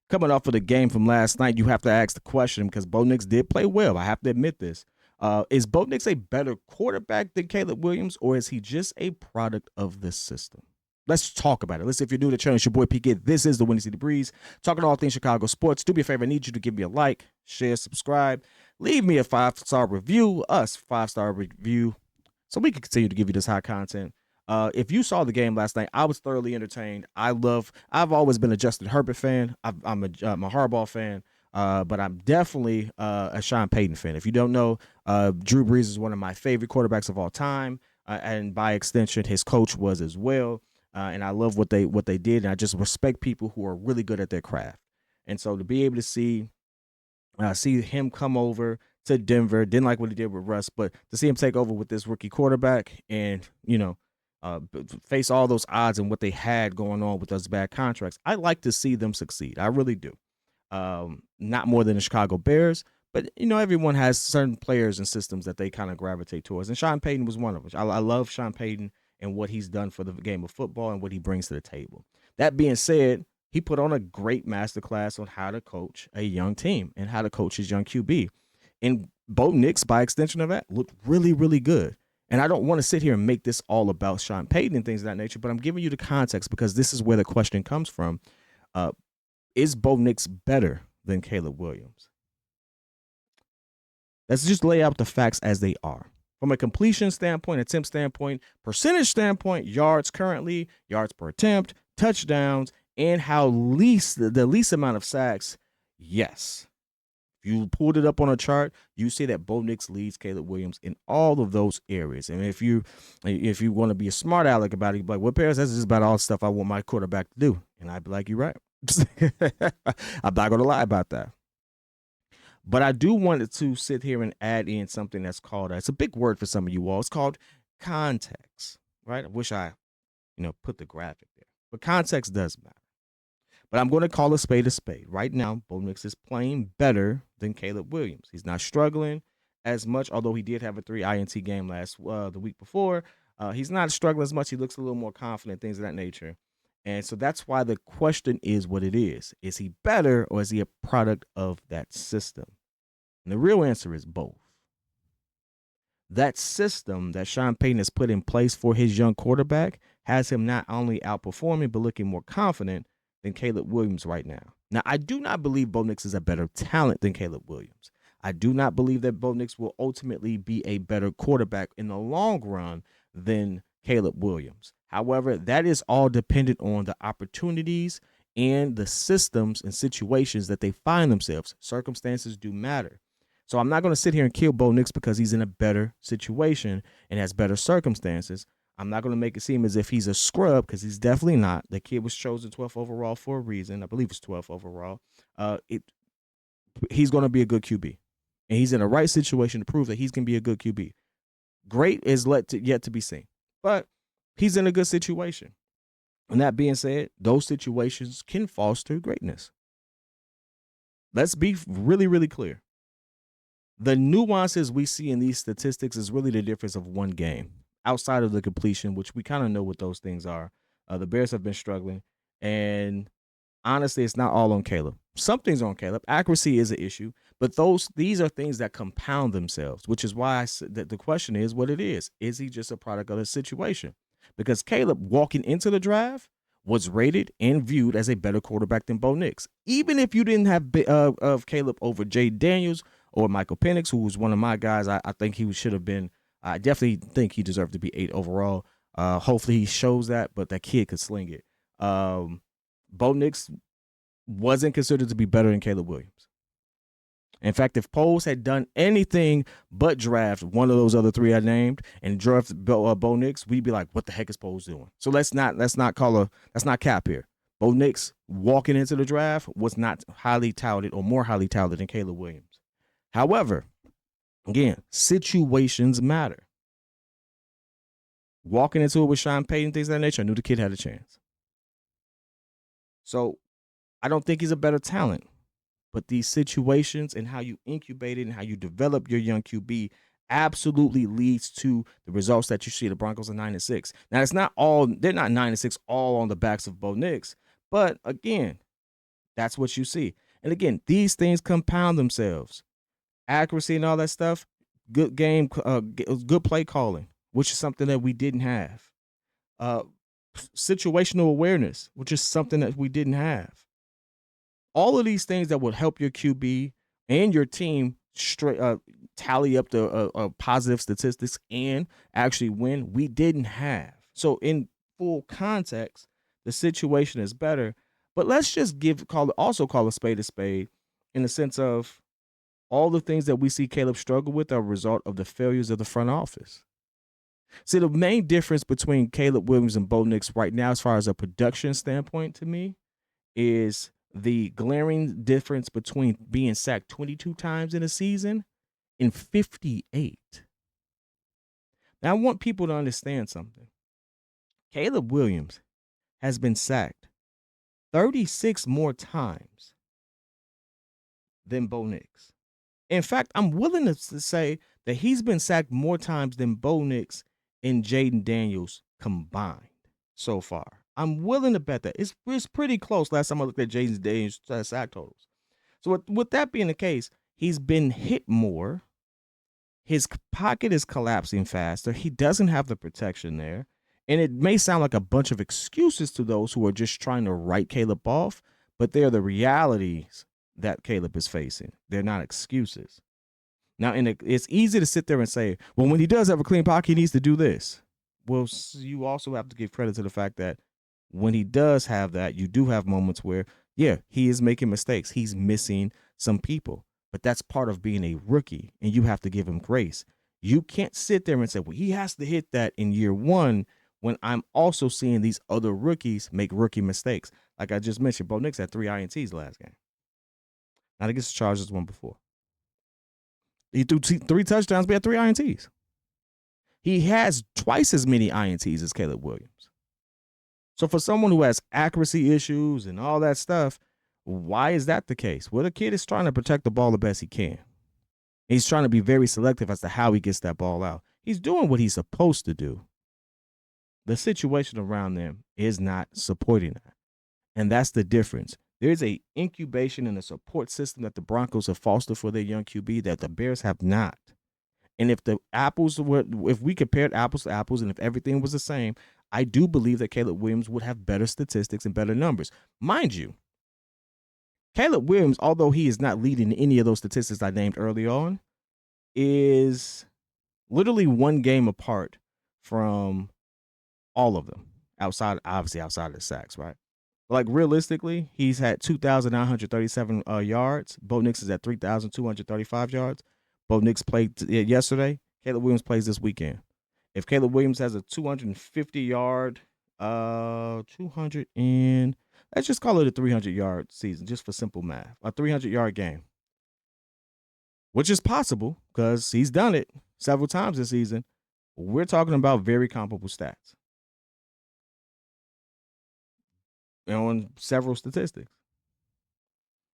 Coming off of the game from last night, you have to ask the question because Bo Nix did play well. I have to admit this. Is Bo Nix a better quarterback than Caleb Williams, or is he just a product of this system? Let's talk about it. Listen, if you're new to the channel, it's your boy PK. This is the Windy City Breeze, talking all things Chicago sports. Do me a favor, I need you to give me a like, share, subscribe, leave me a 5-star review, us 5-star review, so we can continue to give you this high content. If you saw the game last night, I was thoroughly entertained. I've always been a Justin Herbert fan. I'm a Harbaugh fan, but I'm definitely a Sean Payton fan. If you don't know, Drew Brees is one of my favorite quarterbacks of all time, and by extension, his coach was as well. And I love what they did, and I just respect people who are really good at their craft. And so to be able to see him come over to Denver, didn't like what he did with Russ, but to see him take over with this rookie quarterback and face all those odds and what they had going on with those bad contracts, I like to see them succeed. I really do. Not more than the Chicago Bears, but everyone has certain players and systems that they kind of gravitate towards, and Sean Payton was one of them. I love Sean Payton and what he's done for the game of football and what he brings to the table. That being said, he put on a great masterclass on how to coach a young team and how to coach his young QB. And Bo Nix, by extension of that, looked really, really good. And I don't want to sit here and make this all about Sean Payton and things of that nature, but I'm giving you the context because this is where the question comes from. Is Bo Nix better than Caleb Williams? Let's just lay out the facts as they are. From a completion standpoint, attempt standpoint, percentage standpoint, yards currently, yards per attempt, touchdowns, and how the least amount of sacks, yes. If you pulled it up on a chart, you see that Bo Nix leads Caleb Williams in all of those areas. And if you want to be a smart aleck about it, you're like, well, Paris, that's just about all the stuff I want my quarterback to do. And I'd be like, you're right. I'm not going to lie about that. But I do want to sit here and add in something that's called, it's a big word for some of you all. It's called context, right? I wish I, put the graphic there. But context does matter. But I'm going to call a spade a spade. Right now, Bo Nix is playing better than Caleb Williams. He's not struggling as much, although he did have a 3 INT game the week before. He's not struggling as much. He looks a little more confident, things of that nature. And so that's why the question is what it is. Is he better or is he a product of that system? And the real answer is both. That system that Sean Payton has put in place for his young quarterback has him not only outperforming, but looking more confident than Caleb Williams right now. Now, I do not believe Bo Nix is a better talent than Caleb Williams. I do not believe that Bo Nix will ultimately be a better quarterback in the long run than Caleb Williams. However, that is all dependent on the opportunities and the systems and situations that they find themselves. Circumstances do matter. So I'm not going to sit here and kill Bo Nix because he's in a better situation and has better circumstances. I'm not going to make it seem as if he's a scrub because he's definitely not. The kid was chosen 12th overall for a reason. I believe it's 12th overall. He's going to be a good QB. And he's in the right situation to prove that he's going to be a good QB. Great is yet to be seen. But he's in a good situation. And that being said, those situations can foster greatness. Let's be really, really clear. The nuances we see in these statistics is really the difference of one game. Outside of the completion, which we kind of know what those things are, the Bears have been struggling. And honestly, it's not all on Caleb. Some things are on Caleb. Accuracy is an issue. But these are things that compound themselves, which is why I said that the question is what it is. Is he just a product of the situation? Because Caleb, walking into the draft, was rated and viewed as a better quarterback than Bo Nix. Even if you didn't have of Caleb over Jay Daniels or Michael Penix, who was one of my guys, I think he should have been. I definitely think he deserved to be 8 overall. Hopefully he shows that, but that kid could sling it. Bo Nix wasn't considered to be better than Caleb Williams. In fact, if Poles had done anything but draft one of those other 3 I named and draft Bo Nix, we'd be like, what the heck is Poles doing? So let's not cap here. Bo Nix walking into the draft was not highly touted or more highly touted than Caleb Williams. However, again, situations matter. Walking into it with Sean Payton, things of that nature, I knew the kid had a chance. So I don't think he's a better talent. But these situations and how you incubate it and how you develop your young QB absolutely leads to the results that you see. The Broncos are 9-6. Now, they're not 9-6 all on the backs of Bo Nix. But again, That's what you see. And again, these things compound themselves. Accuracy and all that stuff, good game, good play calling, which is something that we didn't have. Uh, Situational awareness, which is something that we didn't have. All of these things that would help your QB and your team straight tally up the positive statistics and actually win, we didn't have. So in full context, the situation is better. But let's just call a spade in the sense of all the things that we see Caleb struggle with are a result of the failures of the front office. See, the main difference between Caleb Williams and Bo Nix right now, as far as a production standpoint to me, is the glaring difference between being sacked 22 times in a season and 58. Now, I want people to understand something. Caleb Williams has been sacked 36 more times than Bo Nix. In fact, I'm willing to say that he's been sacked more times than Bo Nix and Jaden Daniels combined so far. I'm willing to bet that. It's pretty close last time I looked at Jaden Daniels' sack totals. So with that being the case, he's been hit more. His pocket is collapsing faster. He doesn't have the protection there. And it may sound like a bunch of excuses to those who are just trying to write Caleb off, but they're the realities that Caleb is facing. They're not excuses. Now, it's easy to sit there and say, well, when he does have a clean pocket, he needs to do this. Well, you also have to give credit to the fact that when he does have that, you do have moments where, yeah, he is making mistakes. He's missing some people. But that's part of being a rookie, and you have to give him grace. You can't sit there and say, well, he has to hit that in year one when I'm also seeing these other rookies make rookie mistakes. Like I just mentioned, Bo Nix had 3 INTs last game. Not against the Chargers, one before. He threw 3 touchdowns, but had 3 INTs. He has twice as many INTs as Caleb Williams. So for someone who has accuracy issues and all that stuff, why is that the case? Well, the kid is trying to protect the ball the best he can. He's trying to be very selective as to how he gets that ball out. He's doing what he's supposed to do. The situation around them is not supporting that. And that's the difference. There's a incubation and a support system that the Broncos have fostered for their young QB that the Bears have not. And if we compared apples to apples and if everything was the same, I do believe that Caleb Williams would have better statistics and better numbers. Mind you, Caleb Williams, although he is not leading any of those statistics I named early on, is literally one game apart from all of them, outside of the sacks, right? Like realistically, he's had 2,937 yards. Bo Nix is at 3,235 yards. Bo Nix played yesterday. Caleb Williams plays this weekend. If Caleb Williams has a 250-yard, 200 and let's just call it a 300-yard season, just for simple math, a 300-yard game, which is possible because he's done it several times this season. We're talking about very comparable stats on several statistics.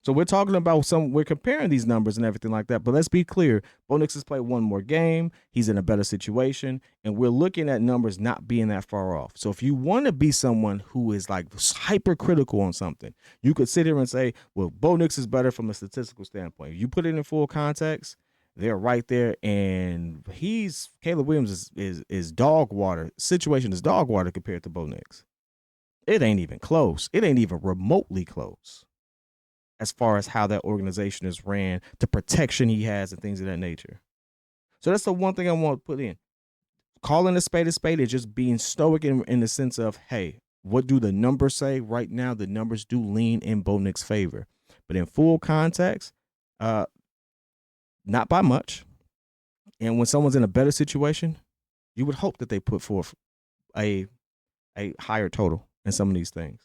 So we're talking about we're comparing these numbers and everything like that. But let's be clear. Bo Nix has played one more game. He's in a better situation. And we're looking at numbers not being that far off. So if you want to be someone who is like hypercritical on something, you could sit here and say, well, Bo Nix is better from a statistical standpoint. If you put it in full context, they're right there. And Caleb Williams is dog water. Situation is dog water compared to Bo Nix. It ain't even close. It ain't even remotely close as far as how that organization is ran, the protection he has, and things of that nature. So that's the one thing I want to put in. Calling a spade is just being stoic in the sense of, hey, what do the numbers say? Right now, the numbers do lean in Bo Nix's favor. But in full context, not by much. And when someone's in a better situation, you would hope that they put forth a higher total in some of these things.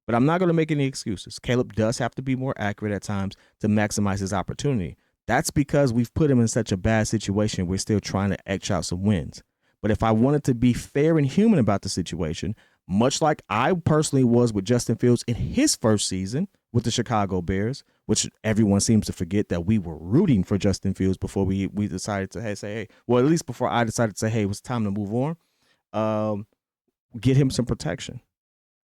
But I'm not going to make any excuses. Caleb does have to be more accurate at times to maximize his opportunity. That's because we've put him in such a bad situation. We're still trying to etch out some wins. But if I wanted to be fair and human about the situation, much like I personally was with Justin Fields in his first season with the Chicago Bears, which everyone seems to forget that we were rooting for Justin Fields before we decided to say, hey, well, at least before I decided to say, hey, it was time to move on, get him some protection.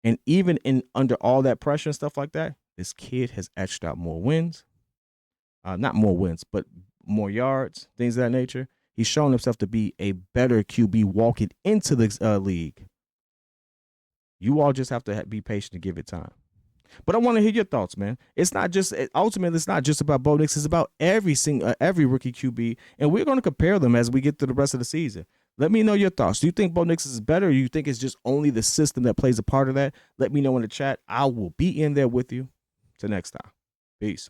And even under all that pressure and stuff like that, This kid has etched out more wins. Not more wins, but more yards, things of that nature. He's shown himself to be a better QB walking into the league. You all just have to be patient and give it time. But I want to hear your thoughts, man. It's not just ultimately. It's not just about Bo Nix. It's about every rookie QB, and we're going to compare them as we get through the rest of the season. Let me know your thoughts. Do you think Bo Nix is better, or you think it's just only the system that plays a part of that? Let me know in the chat. I will be in there with you. Till next time. Peace.